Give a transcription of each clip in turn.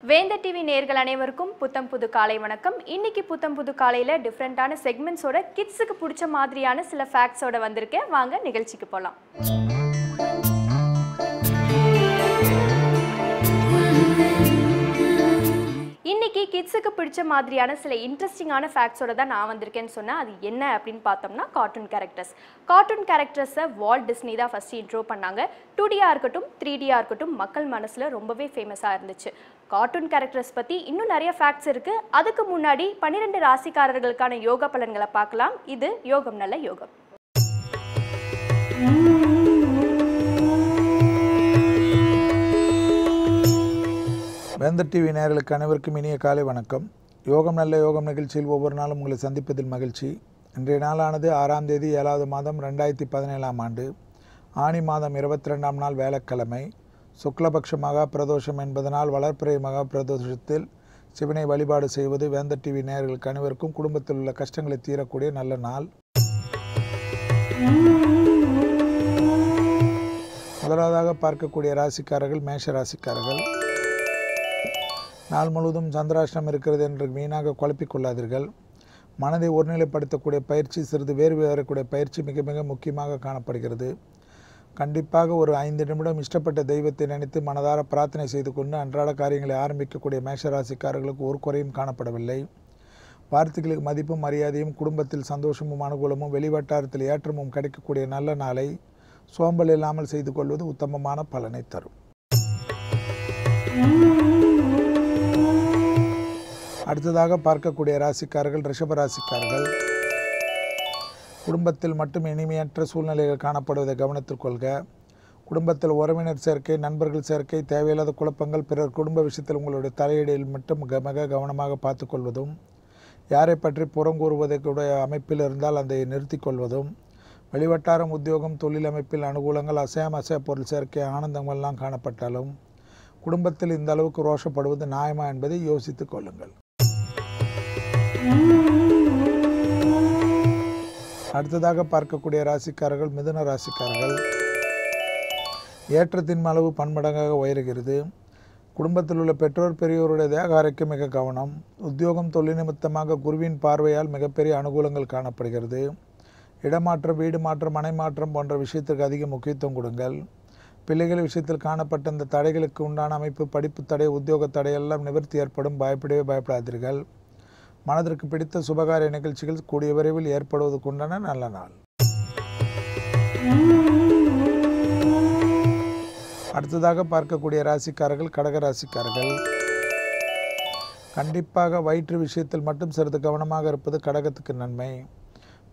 வேந்தர் டிவி நேயர்கள் அனைவருக்கும் புத்தம் புது காலை வணக்கம். இன்னைக்கு புத்தம் புது காலையில டிஃப்ரெண்டான செக்மெண்ட்ஸோட கிட்ஸுக்கு பிடிச்ச மாதிரியான சில ஃபேக்ட்ஸோட வந்திருக்கேன். வாங்க நிகழ்ச்சிக்கு போகலாம். இன்னைக்கு கிட்ஸுக்கு பிடிச்ச மாதிரியான சில இன்ட்ரெஸ்டிங்கான ஃபேக்ட்ஸோட தான் நான் வந்திருக்கேன்னு சொன்னேன். அது என்ன அப்படின்னு பார்த்தோம்னா கார்ட்டூன் கேரக்டர்ஸ். கார்ட்டூன் கேரக்டர்ஸை வால்ட் டிஸ்னி தான் ஃபஸ்ட்டு இன்ட்ரோ பண்ணாங்க. 2Dயாக இருக்கட்டும் 3Dயாக இருக்கட்டும் மக்கள் மனசில் ரொம்பவே ஃபேமஸாக இருந்துச்சு. கார்ட்டூன் கேரக்டர்ஸ் பற்றி இன்னும் நிறைய ஃபேக்ட்ஸ் இருக்குது. அதுக்கு முன்னாடி 12 ராசிக்காரர்களுக்கான யோக பலன்களை பார்க்கலாம். இது யோகம் நல்ல யோகம். வேந்தர் டிவி நேயர்களுக்கு அனைவருக்கும் இனிய காலை வணக்கம். யோகம் நல்ல யோகம் நிகழ்ச்சியில் ஒவ்வொரு நாளும் உங்களை சந்திப்பதில் மகிழ்ச்சி. இன்றைய நாளானது 6ஆம் தேதி 7வது மாதம் 2017ஆம் ஆண்டு ஆனி மாதம் 22ஆம் நாள் வேலைக்கிழமை. சுக்லபக்ஷ மகா பிரதோஷம் என்பதனால் வளர்ப்பிறை மகா பிரதோஷத்தில் சிவனை வழிபாடு செய்வது வேந்தர் டிவி நேயர்களுக்கு அனைவருக்கும் குடும்பத்தில் உள்ள கஷ்டங்களை தீரக்கூடிய நல்ல நாள். முதலாவதாக பார்க்கக்கூடிய ராசிக்காரர்கள் மேஷ ராசிக்காரர்கள். நாள் முழுவதும் சந்திராஷ்டிரம் இருக்கிறது என்று வீணாக குழப்பிக் கொள்ளாதீர்கள். மனதை ஒருநிலைப்படுத்தக்கூடிய பயிற்சி, சிறிது வேர்வை வரக்கூடிய பயிற்சி மிக மிக முக்கியமாக காணப்படுகிறது. கண்டிப்பாக ஒரு 5 நிமிடம் இஷ்டப்பட்ட தெய்வத்தை நினைத்து மனதார பிரார்த்தனை செய்து கொண்டு அன்றாட காரியங்களை ஆரம்பிக்கக்கூடிய மேஷராசிக்காரர்களுக்கு ஒரு குறையும் காணப்படவில்லை. வார்த்தைகளுக்கு மதிப்பும் மரியாதையும், குடும்பத்தில் சந்தோஷமும் அனுகூலமும், வெளிவட்டாரத்தில் ஏற்றமும் கிடைக்கக்கூடிய நல்ல நாளை சோம்பல் இல்லாமல் செய்து கொள்வது உத்தமமான பலனை தரும். அடுத்ததாக பார்க்கக்கூடிய ராசிக்காரர்கள் ரிஷப ராசிக்காரர்கள். குடும்பத்தில் மட்டும் இனிமையற்ற சூழ்நிலைகள் காணப்படுவதை கவனத்தில் கொள்க. குடும்பத்தில் உறவினர் சேர்க்கை, நண்பர்கள் சேர்க்கை, தேவையில்லாத குழப்பங்கள், பிறர் குடும்ப விஷயத்தில் உங்களுடைய தலையீடில் மட்டும் மிக கவனமாக பார்த்து கொள்வதும், யாரை பற்றி புறங்கூறுவதற்குடைய அமைப்பில் இருந்தால் அதை நிறுத்தி கொள்வதும், வெளிவட்டாரம் உத்தியோகம் தொழில் அமைப்பில் அனுகூலங்கள், அசைய பொருள் சேர்க்கை ஆனந்தங்கள்லாம் காணப்பட்டாலும் குடும்பத்தில் இந்த அளவுக்கு ரோஷப்படுவது நியாயமா என்பதை யோசித்துக் கொள்ளுங்கள். அடுத்ததாக பார்க்கக்கூடிய ராசிக்காரர்கள் மிதுன ராசிக்காரர்கள். ஏற்றத்தின் அளவு பன்மடங்காக உயர்கிறது. குடும்பத்தில் உள்ள பெற்றோர் பெரியோருடைய தேக ஆரோக்கியம் மிக கவனம். உத்தியோகம் தொழில் நிமித்தமாக குருவின் பார்வையால் மிகப்பெரிய அனுகூலங்கள் காணப்படுகிறது. இடமாற்றம், வீடு மாற்றம், மனை மாற்றம் போன்ற விஷயத்திற்கு அதிக முக்கியத்துவம் கொடுங்கள். பிள்ளைகள் விஷயத்தில் காணப்பட்ட இந்த தடைகளுக்கு உண்டான அமைப்பு, படிப்பு தடை, உத்தியோக தடையெல்லாம் நிவர்த்தி ஏற்படும். பயப்படாதீர்கள். மனதிற்கு பிடித்த சுபகாரிய நிகழ்ச்சிகள் கூடிய விரைவில் ஏற்படுவதற்கு உண்டான நல்ல நாள். அடுத்ததாக பார்க்கக்கூடிய ராசிக்காரர்கள் கடக ராசிக்காரர்கள். கண்டிப்பாக வயிற்று விஷயத்தில் மட்டும் சிறிது கவனமாக இருப்பது கடகத்துக்கு நன்மை.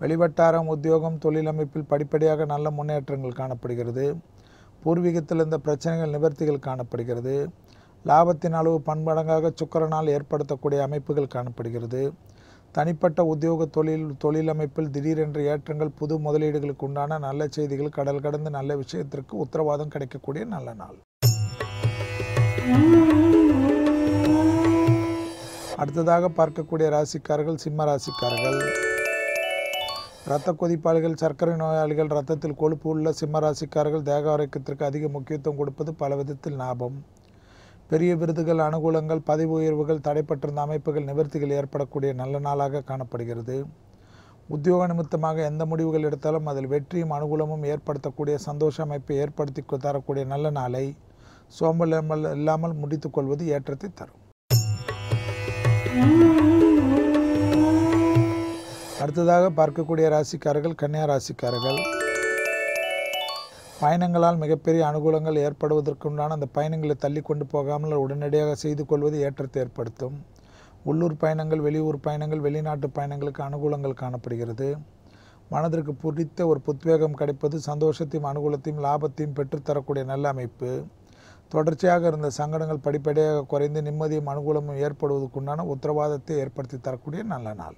வெளிவட்டாரம் உத்தியோகம் தொழில் அமைப்பில் படிப்படியாக நல்ல முன்னேற்றங்கள் காணப்படுகிறது. பூர்வீகத்தில் இருந்த பிரச்சனைகள் நிவர்த்திகள் காணப்படுகிறது. லாபத்தின் அளவு பன்மடங்காக சுக்கிரனால் ஏற்படுத்தக்கூடிய அமைப்புகள் காணப்படுகிறது. தனிப்பட்ட உத்தியோக தொழில் அமைப்பில் திடீரென்ற ஏற்றங்கள், புது முதலீடுகளுக்கு உண்டான நல்ல செய்திகள், கடல் கடந்து நல்ல விஷயத்திற்கு உத்தரவாதம் கிடைக்கக்கூடிய நல்ல நாள். அடுத்ததாக பார்க்கக்கூடிய ராசிக்காரர்கள் சிம்ம ராசிக்காரர்கள். இரத்த கொதிப்பாளிகள், சர்க்கரை நோயாளிகள், இரத்தத்தில் கொழுப்பு உள்ள சிம்ம ராசிக்காரர்கள் தேக ஆரோக்கியத்திற்கு அதிக முக்கியத்துவம் கொடுப்பது பல விதத்தில் லாபம். பெரிய விருதுகள், அனுகூலங்கள், பதவி உயர்வுகள், தடைப்பட்டிருந்த அமைப்புகள், நிவர்த்திகள் ஏற்படக்கூடிய நல்ல நாளாக காணப்படுகிறது. உத்தியோக நிமித்தமாக எந்த முடிவுகள் எடுத்தாலும் அதில் வெற்றியும் அனுகூலமும் ஏற்படுத்தக்கூடிய சந்தோஷ அமைப்பை ஏற்படுத்தி தரக்கூடிய நல்ல நாளை சோம்பல் இல்லாமல் முடித்துக் கொள்வது ஏற்றத்தை தரும். அடுத்ததாக பார்க்கக்கூடிய ராசிக்காரர்கள் கன்னியா ராசிக்காரர்கள். பயணங்களால் மிகப்பெரிய அனுகூலங்கள் ஏற்படுவதற்குண்டான அந்த பயணங்களை தள்ளி கொண்டு போகாமல் உடனடியாக செய்து கொள்வது ஏற்றத்தை ஏற்படுத்தும். உள்ளூர் பயணங்கள், வெளியூர் பயணங்கள், வெளிநாட்டு பயணங்களுக்கு அனுகூலங்கள் காணப்படுகிறது. மனதிற்கு பிடித்த ஒரு புத்வேகம் கிடைப்பது சந்தோஷத்தையும் அனுகூலத்தையும் லாபத்தையும் பெற்றுத்தரக்கூடிய நல்ல அமைப்பு. தொடர்ச்சியாக இருந்த சங்கடங்கள் படிப்படியாக குறைந்து நிம்மதியும் அனுகூலமும் ஏற்படுவதற்குண்டான உத்தரவாதத்தை ஏற்படுத்தி தரக்கூடிய நல்ல நாள்.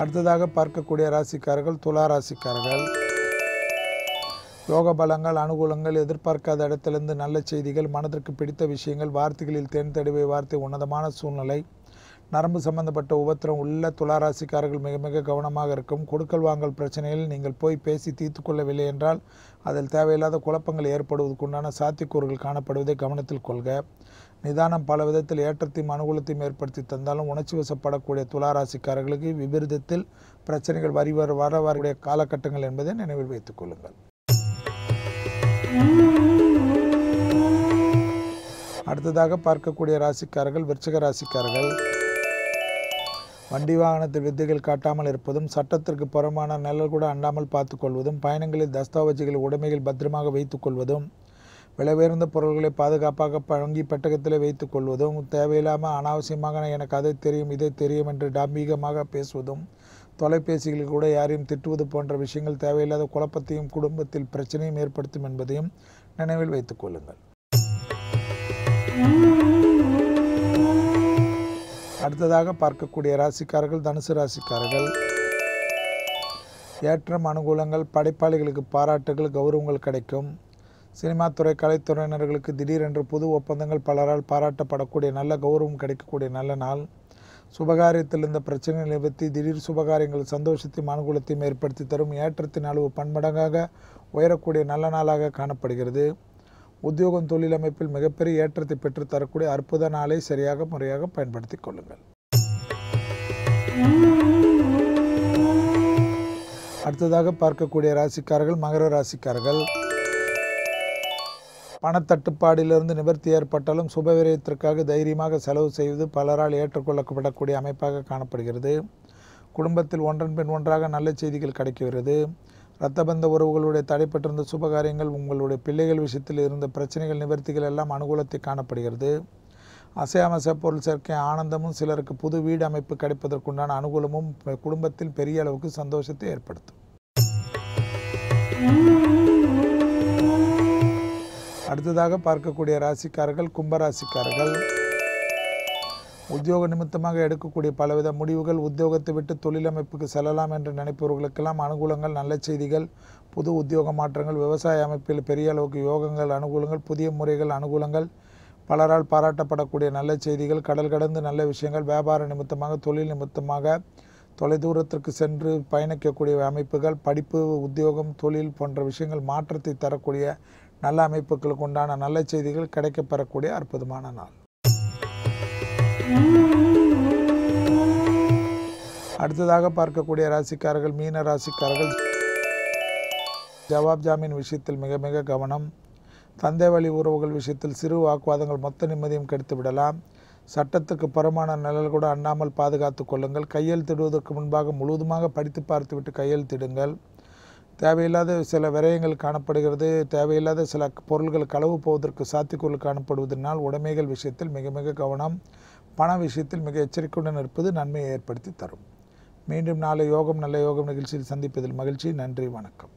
அடுத்ததாக பார்க்கக்கூடிய ராசிக்காரர்கள் துலா ராசிக்காரர்கள். யோக பலங்கள், அனுகூலங்கள், எதிர்பார்க்காத இடத்திலிருந்து நல்ல செய்திகள், மனதிற்கு பிடித்த விஷயங்கள், வார்த்தைகளில் தேன் தடவை வார்த்தை, உன்னதமான சூழ்நிலை, நரம்பு சம்பந்தப்பட்ட உபத்திரம் உள்ள துளாராசிக்காரர்கள் மிக மிக கவனமாக இருக்கும். கொடுக்கல் வாங்கல் பிரச்சனையில் நீங்கள் போய் பேசி தீர்த்து கொள்ளவில்லை என்றால் அதில் தேவையில்லாத குழப்பங்கள் ஏற்படுவதற்குண்டான சாத்தியக்கூறுகள் காணப்படுவதை கவனத்தில் கொள்க. நிதானம் பல விதத்தில் ஏற்றத்தையும் அனுகூலத்தையும் ஏற்படுத்தி தந்தாலும் உணர்ச்சி வசப்படக்கூடிய துளாராசிக்காரர்களுக்கு விபரீதத்தில் பிரச்சனைகள் வரக்கூடிய காலகட்டங்கள் என்பதை நினைவில் வைத்துக் கொள்ளுங்கள். அடுத்ததாக பார்க்கக்கூடிய ராசிக்காரர்கள் விருச்சிக ராசிக்காரர்கள். வண்டி வாகனத்தில் வித்தைகள் காட்டாமல் இருப்பதும், சட்டத்திற்கு புறமான நிழல் கூட அண்டாமல் பார்த்துக்கொள்வதும், பயணங்களில் தஸ்தாவேஜுகள் உடைமைகள் பத்திரமாக வைத்துக் கொள்வதும், விலை உயர்ந்த பொருள்களை பாதுகாப்பாக வங்கி பெட்டகத்தில் வைத்துக் கொள்வதும், தேவையில்லாமல் அனாவசியமாக எனக்கு அதை தெரியும் இதை தெரியும் என்று டாம்பீகமாக பேசுவதும், தொலைபேசிகளில் கூட யாரையும் திட்டுவது போன்ற விஷயங்கள் தேவையில்லாத குழப்பத்தையும் குடும்பத்தில் பிரச்சனையும் ஏற்படுத்தும் என்பதையும் நினைவில் வைத்துக் கொள்ளுங்கள். அடுத்ததாக பார்க்கக்கூடிய ராசிக்காரர்கள் தனுசு ராசிக்காரர்கள். ஏற்றம் அனுகூலங்கள், படைப்பாளிகளுக்கு பாராட்டுகள் கௌரவங்கள் கிடைக்கும். சினிமா துறை கலைத்துறையினர்களுக்கு திடீரென்று புது ஒப்பந்தங்கள் பலரால் பாராட்டப்படக்கூடிய நல்ல கௌரவம் கிடைக்கக்கூடிய நல்ல நாள். சுபகாரியத்தில் இருந்த பிரச்சனைகளை நிவர்த்தி திடீர் சுபகாரியங்கள் சந்தோஷத்தையும் அனுகூலத்தையும் ஏற்படுத்தி தரும். ஏற்றத்தின் அளவு பன்மடங்காக உயரக்கூடிய நல்ல நாளாக காணப்படுகிறது. உத்தியோகம் தொழில் அமைப்பில் மிகப்பெரிய ஏற்றத்தை பெற்று தரக்கூடிய அற்புத நாளை சரியாக முறையாக பயன்படுத்திக் கொள்ளுங்கள். அடுத்ததாக பார்க்கக்கூடிய ராசிக்காரர்கள் மகர ராசிக்காரர்கள். பணத்தட்டுப்பாடிலிருந்து நிவர்த்தி ஏற்பட்டாலும் சுபவிரயத்திற்காக தைரியமாக செலவு செய்வது பலரால் ஏற்றுக்கொள்ளப்படக்கூடிய அமைப்பாக காணப்படுகிறது. குடும்பத்தில் ஒன்றன் பின் ஒன்றாக நல்ல செய்திகள் கிடைக்கிறது. இரத்தபந்த உறவுகளுடைய தடைப்பட்டிருந்த சுபகாரியங்கள், உங்களுடைய பிள்ளைகள் விஷயத்தில் இருந்த பிரச்சனைகள் நிவர்த்திகள் எல்லாம் அனுகூலத்தை காணப்படுகிறது. அசையாமச பொருள் சேர்க்கை ஆனந்தமும், சிலருக்கு புது வீடு அமைப்பு கிடைப்பதற்குண்டான அனுகூலமும் குடும்பத்தில் பெரிய அளவுக்கு சந்தோஷத்தை ஏற்படுத்தும். அடுத்ததாக பார்க்கக்கூடிய ராசிக்காரர்கள் கும்பராசிக்காரர்கள். உத்தியோக நிமித்தமாக எடுக்கக்கூடிய பலவித முடிவுகள், உத்தியோகத்தை விட்டு தொழிலமைப்புக்கு செல்லலாம் என்று நினைப்பவர்களுக்கெல்லாம் அனுகூலங்கள், நல்ல செய்திகள், புது உத்தியோக மாற்றங்கள், விவசாய அமைப்பில் பெரிய அளவுக்கு யோகங்கள், அனுகூலங்கள், புதிய முறைகள், அனுகூலங்கள், பலரால் பாராட்டப்படக்கூடிய நல்ல செய்திகள், கடல் கடந்து நல்ல விஷயங்கள், வியாபார நிமித்தமாக தொழில் நிமித்தமாக தொலைதூரத்திற்கு சென்று பயணிக்கக்கூடிய அமைப்புகள், படிப்பு உத்தியோகம் தொழில் போன்ற விஷயங்கள் மாற்றத்தை தரக்கூடிய நல்ல அமைப்புகளுக்கு உண்டான நல்ல செய்திகள் கிடைக்கப்பெறக்கூடிய அற்புதமான நாள். அடுத்ததாக பார்க்கக்கூடிய ராசிக்காரர்கள் மீன ராசிக்காரர்கள். ஜவாப் ஜாமீன் விஷயத்தில் மிக மிக கவனம். தந்தை வழி உறவுகள் விஷயத்தில் சிறு வாக்குவாதங்கள் மொத்த நிம்மதியும் கெடுத்து விடலாம். சட்டத்துக்கு புறமான நிழல் கூட அண்ணாமல் பாதுகாத்து கொள்ளுங்கள். கையெழுத்திடுவதற்கு முன்பாக முழுவதுமாக படித்து பார்த்துவிட்டு கையெழுத்திடுங்கள். தேவையில்லாத சில விரயங்கள் காணப்படுகிறது. தேவையில்லாத சில பொருள்கள் களவு போவதற்கு சாத்தியக்கூறு காணப்படுவதனால் உடைமைகள் விஷயத்தில் மிக மிக கவனம். பண விஷயத்தில் மிக எச்சரிக்கையுடன் இருப்பது நன்மையை ஏற்படுத்தி தரும். மீண்டும் நாளை யோகம் நல்ல யோகம் நிகழ்ச்சியில் சந்திப்பதில் மகிழ்ச்சி. நன்றி, வணக்கம்.